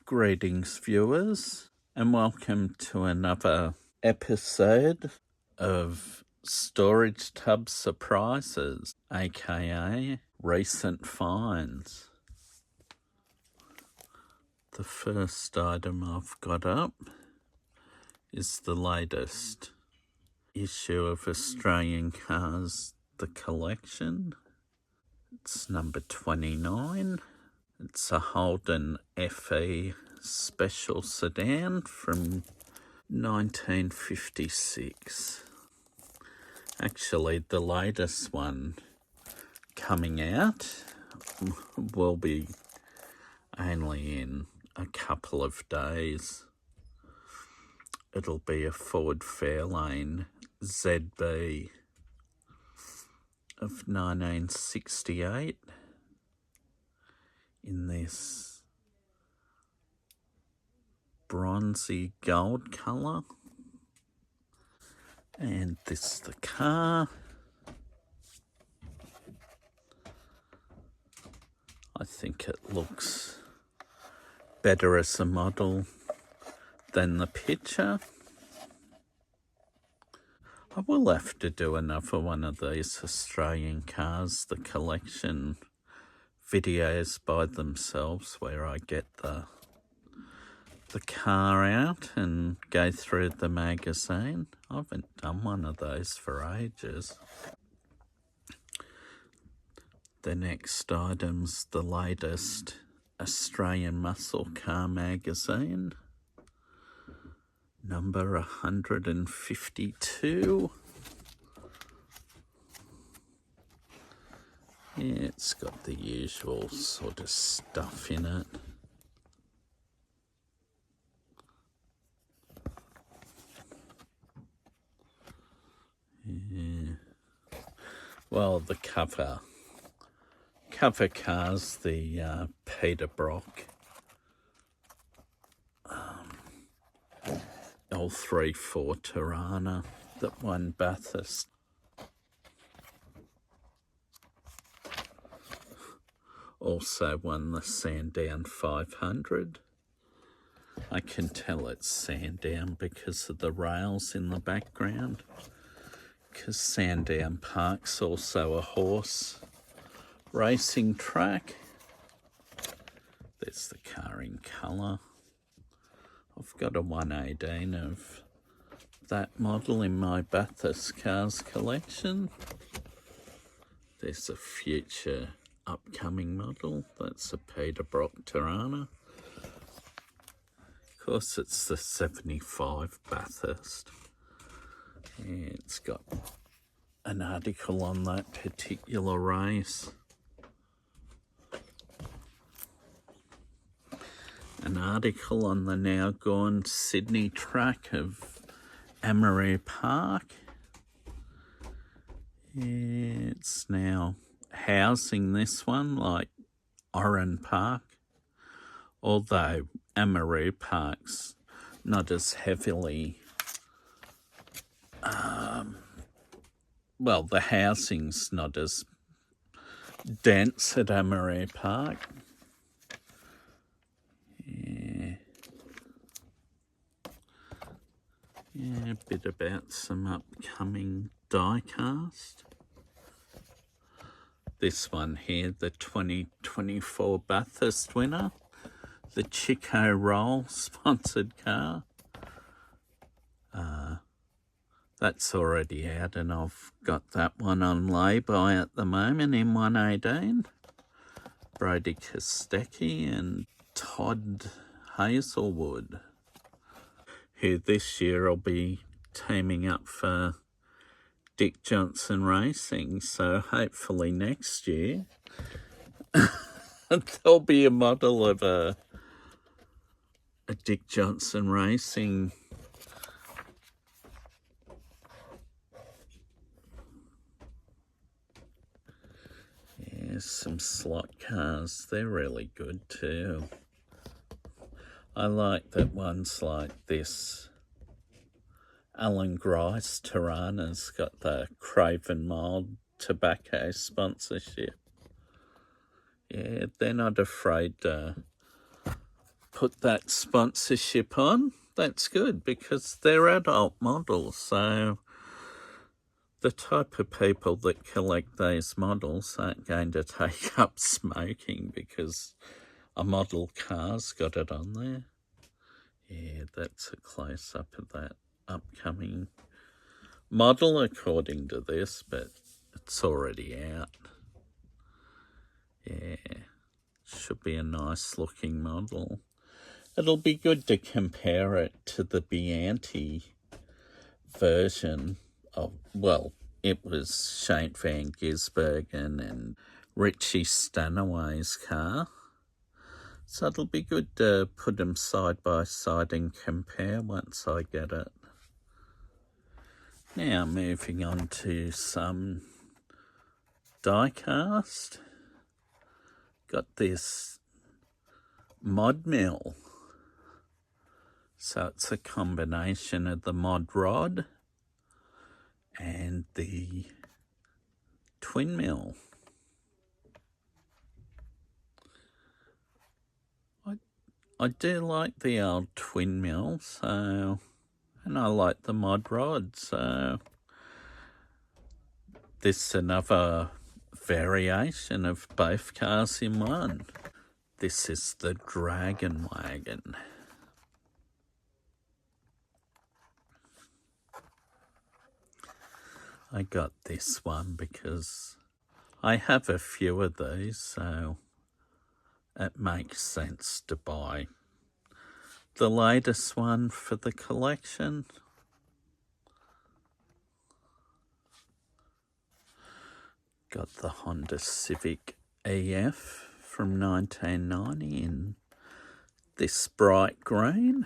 Greetings, viewers, and welcome to another episode of Storage Tub Surprises, aka Recent Finds. The first item I've got up is the latest issue of Australian Cars, the collection. It's number 29. It's a Holden FE special sedan from 1956. Actually, the latest one coming out will be only in a couple of days. It'll be a Ford Fairlane ZB of 1968 in this bronzy gold colour. And this is the car. I think it looks better as a model than the picture. I will have to do another one of these Australian Cars, the collection videos by themselves, where I get the car out and go through the magazine. I haven't done one of those for ages. The next item's the latest Australian Muscle Car magazine, number 152. Yeah, it's got the usual sort of stuff in it. Yeah. Well, the cover car's the Peter Brock L34 Tirana that won Bathurst. Also won the Sandown 500. I can tell it's Sandown because of the rails in the background, because Sandown Park's also a horse racing track. There's the car in colour. I've got a 118 of that model in my Bathurst Cars collection. There's a future upcoming model. That's a Peter Brock Tirana. Of course, it's the 75 Bathurst. Yeah, it's got an article on that particular race. An article on the now gone Sydney track of Amaroo Park. Yeah, it's now housing this one like Oran Park, although Amaroo Park's not as heavily, well, the housing's not as dense at Amaroo Park. Yeah, a bit about some upcoming diecast. This one here, the 2024 Bathurst winner, the Chico Roll sponsored car. That's already out, and I've got that one on lay-by at the moment in 118. Brody Kostecki and Todd Hazelwood, who this year will be teaming up for Dick Johnson Racing. So hopefully next year there'll be a model of a Dick Johnson Racing some slot cars. They're really good too. I like that ones like this Alan Grice Tirana's got the Craven Mild tobacco sponsorship. Yeah, they're not afraid to put that sponsorship on, that's good because they're adult models. So the type of people that collect these models aren't going to take up smoking because a model car's got it on there. Yeah, that's a close-up of that upcoming model according to this, but it's already out. Yeah, should be a nice looking model. It'll be good to compare it to the Bianti version of, well, it was Shane Van Gisbergen and Richie Stanaway's car. So it'll be good to put them side by side and compare once I get it. Now moving on to some diecast. Got this mod mill. So it's a combination of the mod rod and the twin mill. I do like the old twin mill, so, and I like the mod rod, so this is another variation of both cars in one. This is the Dragon Wagon. I got this one because I have a few of these, so it makes sense to buy the latest one for the collection. Got the Honda Civic EF from 1990 in this bright green,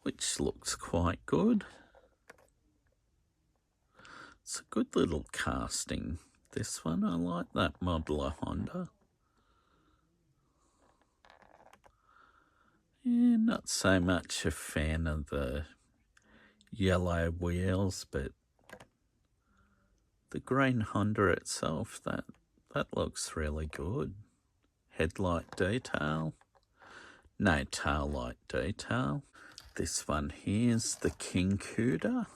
which looks quite good. It's a good little casting, this one. I like that model of Honda. Yeah, not so much a fan of the yellow wheels, but the green Honda itself, that looks really good. Headlight detail, no tail light detail. This one here's the King Cuda.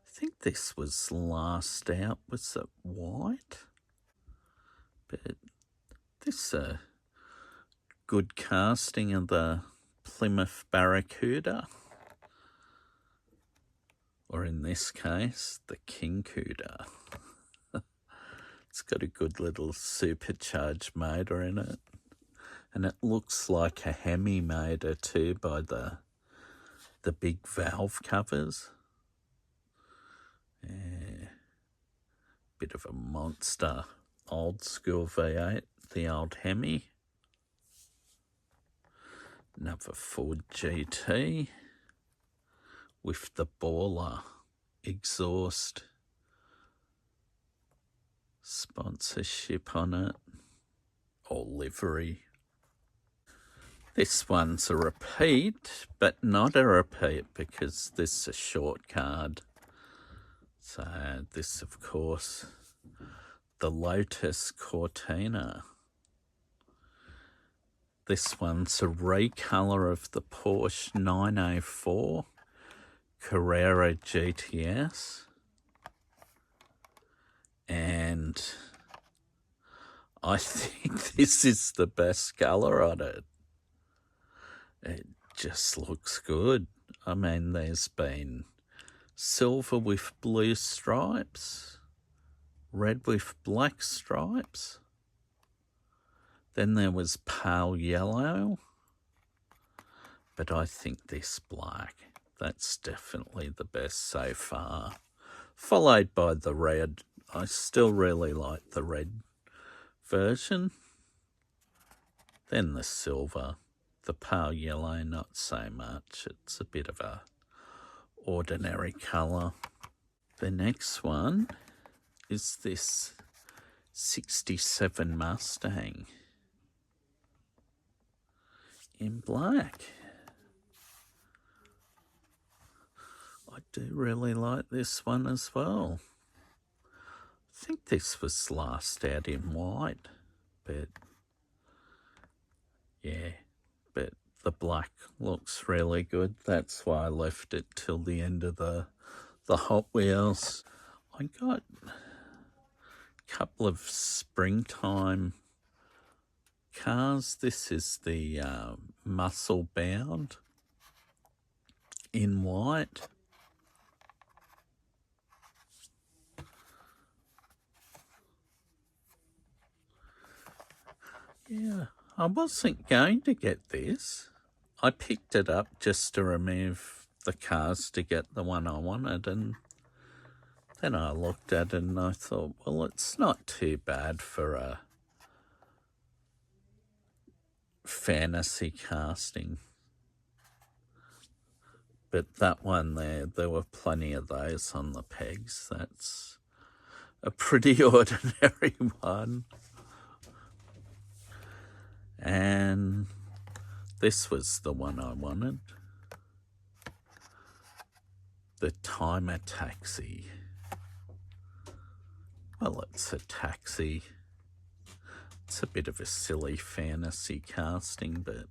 I think this was last out, was it white? But this is a good casting of the Plymouth Barracuda. Or in this case, the King Cuda. It's got a good little supercharged motor in it. And it looks like a Hemi motor too by the big valve covers. Yeah. Bit of a monster old school V8, the old Hemi. Another Ford GT with the Baller exhaust sponsorship on it, or livery. This one's a repeat, but not a repeat because this is a short card. So this, of course, the Lotus Cortina. This one's a recolor of the Porsche 904 Carrera GTS. And I think this is the best colour on it. It just looks good. I mean, there's been silver with blue stripes, red with black stripes. Then there was pale yellow. But I think this black, that's definitely the best so far. Followed by the red. I still really like the red version. Then the silver. The pale yellow, not so much. It's a bit of a ordinary colour. The next one is this 67 Mustang in black. I do really like this one as well. I think this was last out in white, but Yeah, but the black looks really good. That's why I left it till the end of the Hot Wheels. I got a couple of springtime cars. This is the Muscle Bound in white. Yeah, I wasn't going to get this. I picked it up just to remove the cars to get the one I wanted, and then I looked at it and I thought, well, it's not too bad for a fantasy casting. But that one there were plenty of those on the pegs. That's a pretty ordinary one. And this was the one I wanted. The Timer Taxi. Well, it's a taxi. It's a bit of a silly fantasy casting, but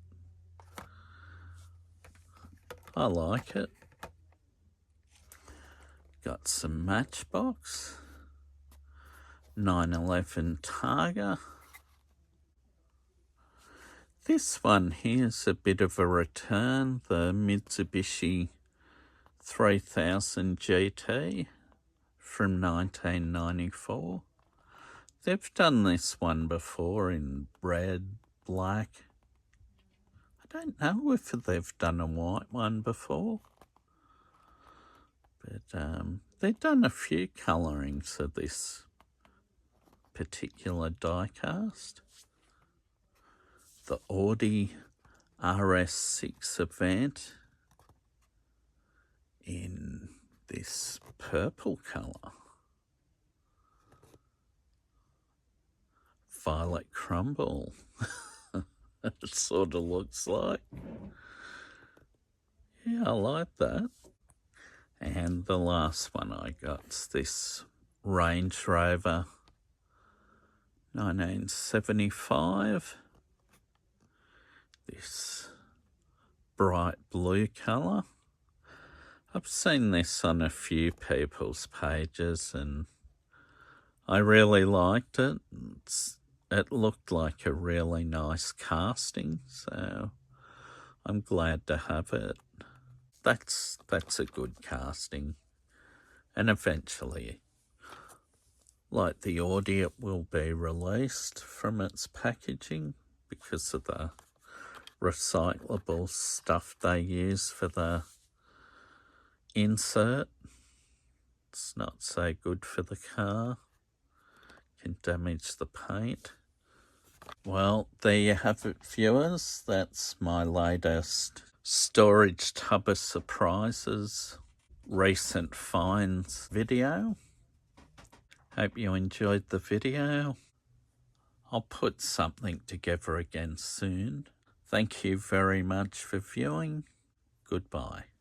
I like it. Got some Matchbox. 911 Targa. This one here's a bit of a return, the Mitsubishi 3000 GT from 1994. They've done this one before in red, black. I don't know if they've done a white one before, but they've done a few colourings of this particular diecast. The Audi RS6 Avant in this purple colour. Violet Crumble. It sort of looks like. Yeah, I like that. And the last one I got's this Range Rover 1975. This bright blue colour. I've seen this on a few people's pages and I really liked it. It looked like a really nice casting, so I'm glad to have it. That's a good casting. And eventually, like the Audi, it will be released from its packaging because of the recyclable stuff they use for the insert. It's not so good for the car. Can damage the paint. Well, there you have it, viewers. That's my latest storage tub of surprises recent finds video. Hope you enjoyed the video. I'll put something together again soon. Thank you very much for viewing. Goodbye.